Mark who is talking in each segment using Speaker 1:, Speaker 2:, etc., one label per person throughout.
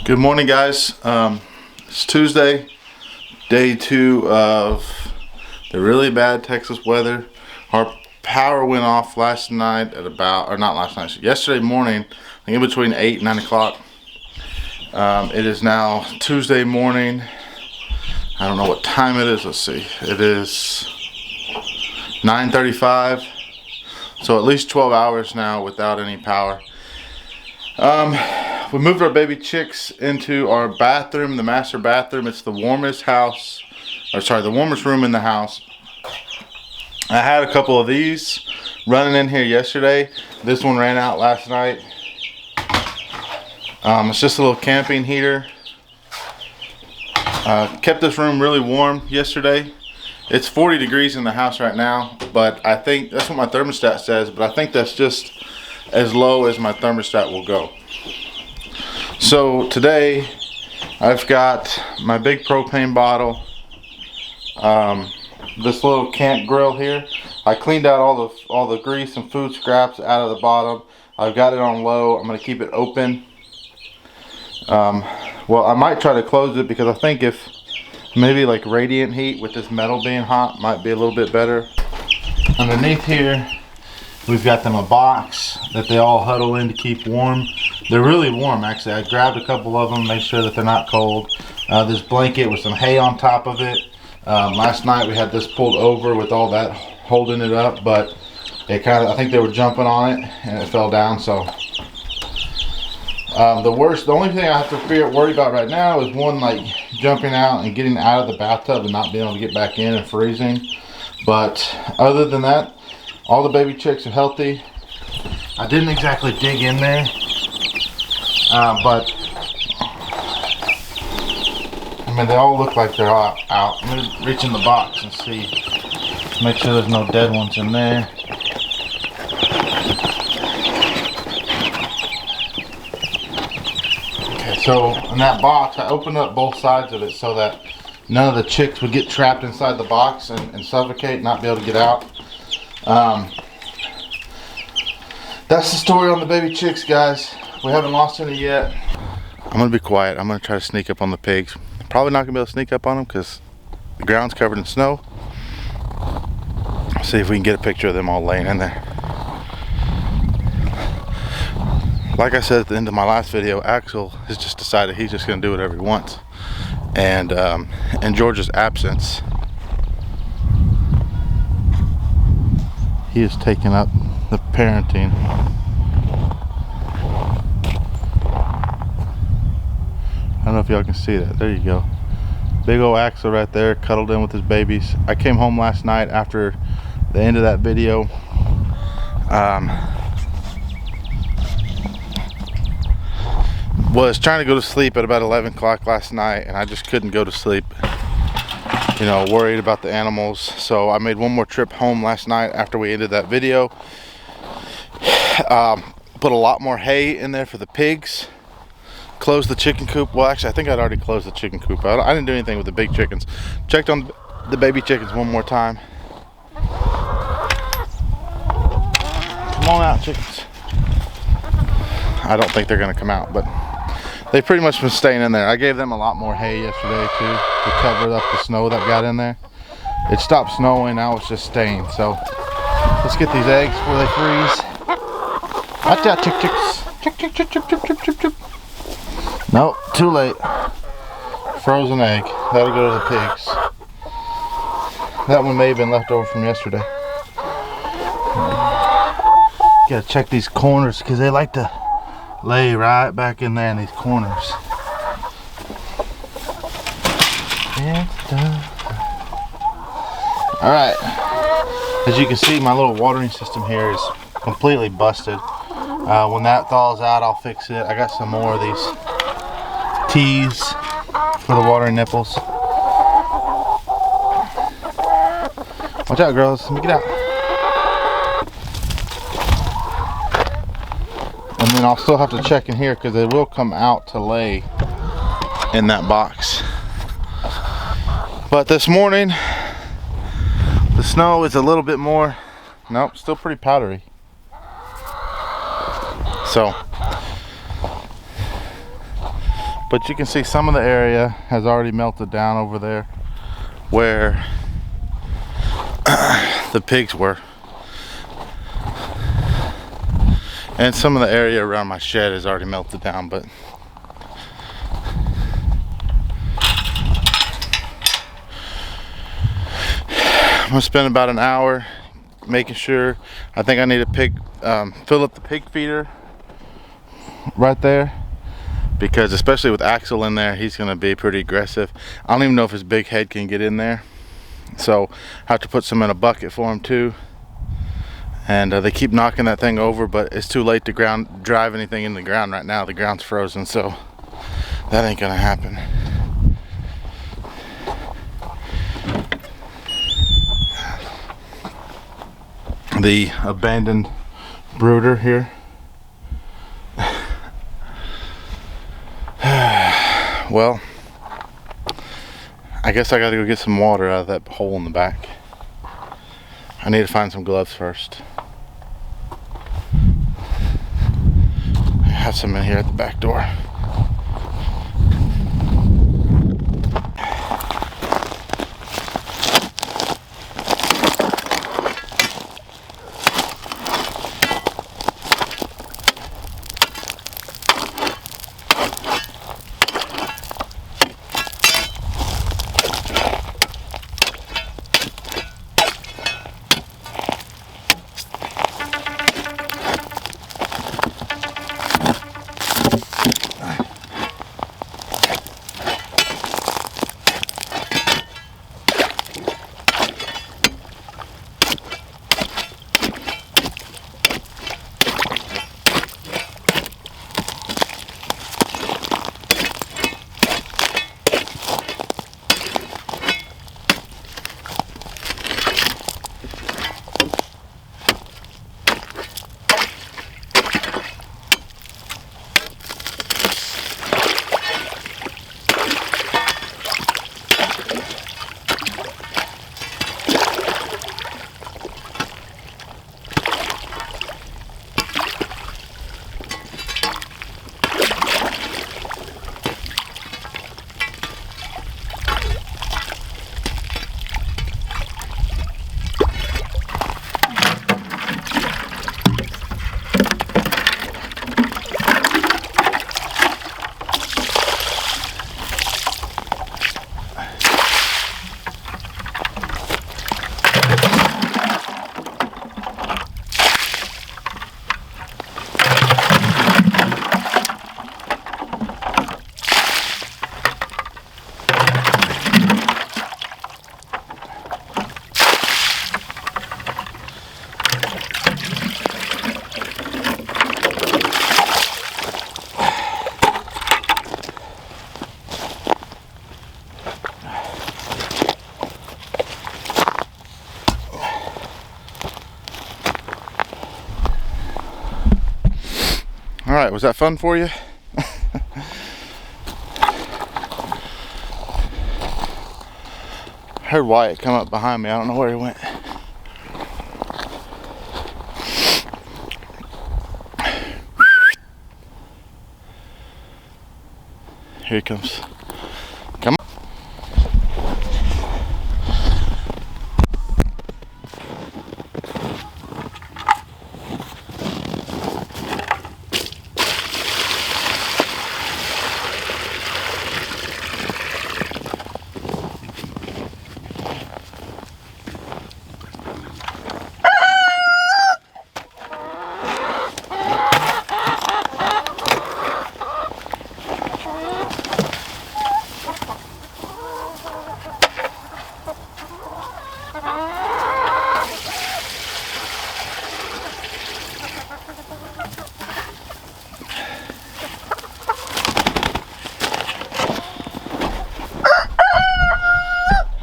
Speaker 1: Good morning, guys. It's Tuesday, day 2 of the really bad Texas weather. Our power went off last night at about, or not last night, yesterday morning, I think in between 8 and 9 o'clock. It is now Tuesday morning. I don't know what time it is. Let's see. It is 9:35. So at least 12 hours now without any power. We moved our baby chicks into our bathroom, the master bathroom. It's the warmest the warmest room in the house. I had a couple of these running in here yesterday. This one ran out last night. It's just a little camping heater. Kept this room really warm yesterday. It's 40 degrees in the house right now, but I think that's what my thermostat says, but I think that's just as low as my thermostat will go. So today I've got my big propane bottle, this little camp grill here. I cleaned out all the grease and food scraps out of the bottom. I've got it on low. I'm going to keep it open. Well, I might try to close it because I think if maybe like radiant heat with this metal being hot might be a little bit better. Underneath here we've got them a box that they all huddle in to keep warm. They're really warm, actually. I grabbed a couple of them, make sure that they're not cold. This blanket with some hay on top of it. Last night we had this pulled over with all that holding it up, but I think they were jumping on it and it fell down. So the only thing I have to worry about right now is one, like jumping out and getting out of the bathtub and not being able to get back in and freezing. But other than that, all the baby chicks are healthy. I didn't exactly dig in there, but I mean, they all look like they're all out. I'm gonna reach in the box and see, make sure there's no dead ones in there. Okay, so in that box, I opened up both sides of it so that none of the chicks would get trapped inside the box and suffocate, not be able to get out. That's the story on the baby chicks, guys. We haven't lost any yet. I'm gonna be quiet. I'm gonna try to sneak up on the pigs. Probably not gonna be able to sneak up on them because the ground's covered in snow. See if we can get a picture of them all laying in there. Like I said at the end of my last video, Axel has just decided he's just gonna do whatever he wants. And in George's absence, he is taking up the parenting. I don't know if y'all can see that. There you go. Big old Axel right there, cuddled in with his babies. I came home last night after the end of that video. Was trying to go to sleep at about 11 o'clock last night, and I just couldn't go to sleep. You know, worried about the animals. So I made one more trip home last night after we ended that video. Put a lot more hay in there for the pigs. Closed the chicken coop. Well, actually, I think I'd already closed the chicken coop. I didn't do anything with the big chickens. Checked on the baby chickens one more time. Come on out, chickens. I don't think they're gonna come out, but they've pretty much been staying in there. I gave them a lot more hay yesterday too to cover up the snow that got in there. It stopped snowing, now it's just staying. So let's get these eggs before they freeze. Watch out, chicks. Chick. Nope, too late. Frozen egg. That'll go to the pigs. That one may have been left over from yesterday. Gotta check these corners because they like to lay right back in there in these corners. Alright. As you can see, my little watering system here is completely busted. When that thaws out, I'll fix it. I got some more of these tees for the watering nipples. Watch out, girls. Let me get out. And then I'll still have to check in here because they will come out to lay in that box. But this morning, the snow is a little bit more, nope, still pretty powdery. So But you can see some of the area has already melted down over there where the pigs were. And some of the area around my shed has already melted down, but I'm gonna spend about an hour making sure. I think I need to fill up the pig feeder right there, because especially with Axel in there, he's gonna be pretty aggressive. I don't even know if his big head can get in there, so I have to put some in a bucket for him too. And they keep knocking that thing over, but it's too late to drive anything in the ground right now. The ground's frozen, so that ain't gonna happen. The abandoned brooder here. Well, I guess I gotta go get some water out of that hole in the back. I need to find some gloves first. I have some in here at the back door. All right, was that fun for you? I heard Wyatt come up behind me. I don't know where he went. Here he comes. Come on.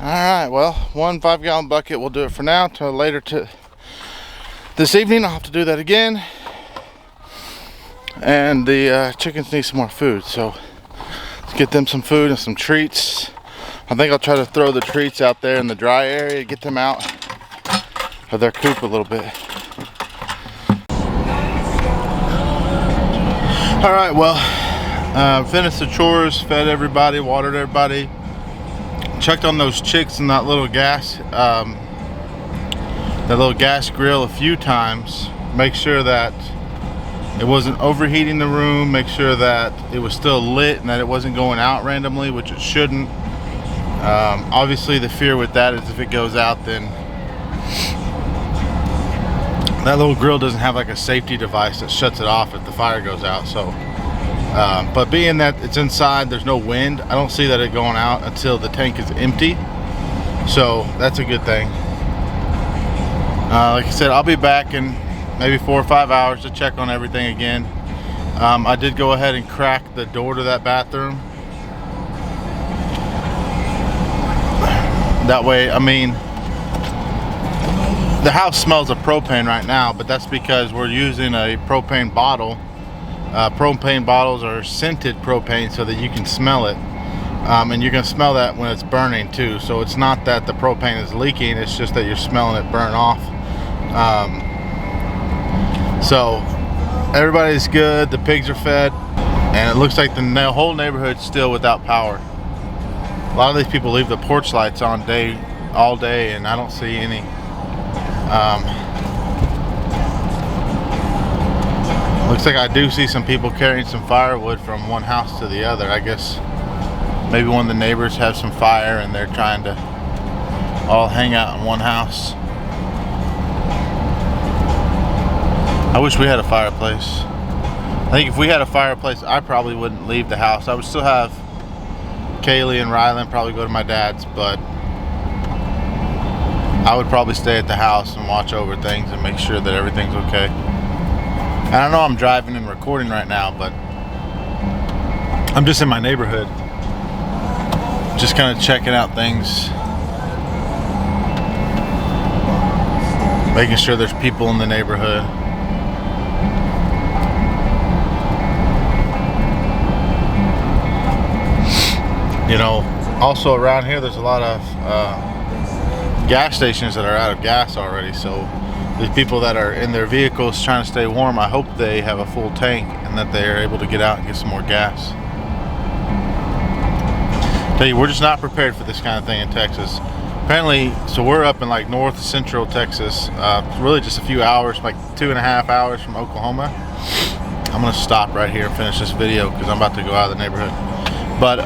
Speaker 1: Alright, well, 1 5-gallon bucket will do it for now. Till later this evening, I'll have to do that again. And the chickens need some more food, so let's get them some food and some treats. I think I'll try to throw the treats out there in the dry area, get them out of their coop a little bit. Alright, well, Finished the chores, fed everybody, watered everybody, checked on those chicks in that little gas grill a few times. Make sure that it wasn't overheating the room, make sure that it was still lit and that it wasn't going out randomly, which it shouldn't. Obviously the fear with that is if it goes out, then that little grill doesn't have like a safety device that shuts it off if the fire goes out. So but being that it's inside, there's no wind, I don't see that it going out until the tank is empty, so that's a good thing. Like I said, I'll be back in maybe 4 or 5 hours to check on everything again. I did go ahead and crack the door to that bathroom. That way, I mean, the house smells of propane right now, but that's because we're using a propane bottle. Propane bottles are scented propane so that you can smell it. And you're gonna smell that when it's burning too. So it's not that the propane is leaking, it's just that you're smelling it burn off. So everybody's good, the pigs are fed, and it looks like the whole neighborhood's still without power. A lot of these people leave the porch lights on all day, and I don't see any. Looks like I do see some people carrying some firewood from one house to the other. I guess maybe one of the neighbors has some fire and they're trying to all hang out in one house. I wish we had a fireplace. I think if we had a fireplace, I probably wouldn't leave the house. I would still have Kaylee and Rylan probably go to my dad's, but I would probably stay at the house and watch over things and make sure that everything's okay. And I know I'm driving and recording right now, but I'm just in my neighborhood, just kind of checking out things, making sure there's people in the neighborhood. You know, also around here there's a lot of gas stations that are out of gas already, so these people that are in their vehicles trying to stay warm, I hope they have a full tank and that they are able to get out and get some more gas. Tell you, we're just not prepared for this kind of thing in Texas. Apparently, so we're up in like north central Texas, really just a few hours, like 2.5 hours from Oklahoma. I'm gonna stop right here and finish this video because I'm about to go out of the neighborhood. But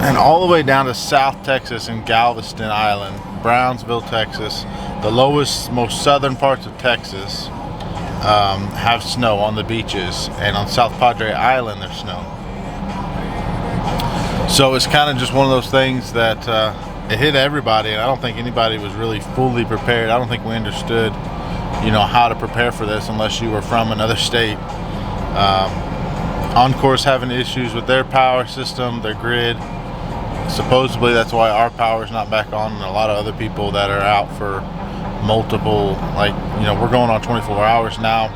Speaker 1: and all the way down to South Texas in Galveston Island, Brownsville, Texas, the lowest, most southern parts of Texas have snow on the beaches, and on South Padre Island there's snow. So it's kind of just one of those things that it hit everybody, and I don't think anybody was really fully prepared. I don't think we understood, you know, how to prepare for this unless you were from another state. Encore's having issues with their power system, their grid. Supposedly that's why our power is not back on, and a lot of other people that are out for multiple, like, you know, we're going on 24 hours now.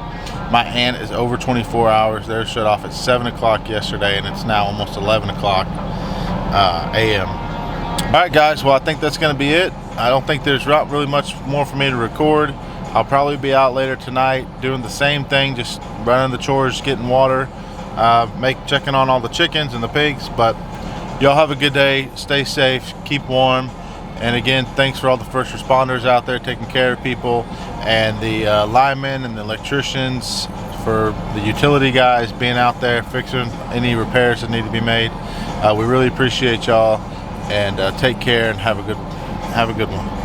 Speaker 1: My aunt is over 24 hours. They're shut off at 7 o'clock yesterday, and it's now almost 11 o'clock a.m. All right, guys, well, I think that's going to be it. I don't think there's really much more for me to record. I'll probably be out later tonight doing the same thing, just running the chores, getting water, checking on all the chickens and the pigs. But y'all have a good day, stay safe, keep warm, and again, thanks for all the first responders out there taking care of people, and the linemen and the electricians, for the utility guys being out there fixing any repairs that need to be made. We really appreciate y'all, and take care and have a good one.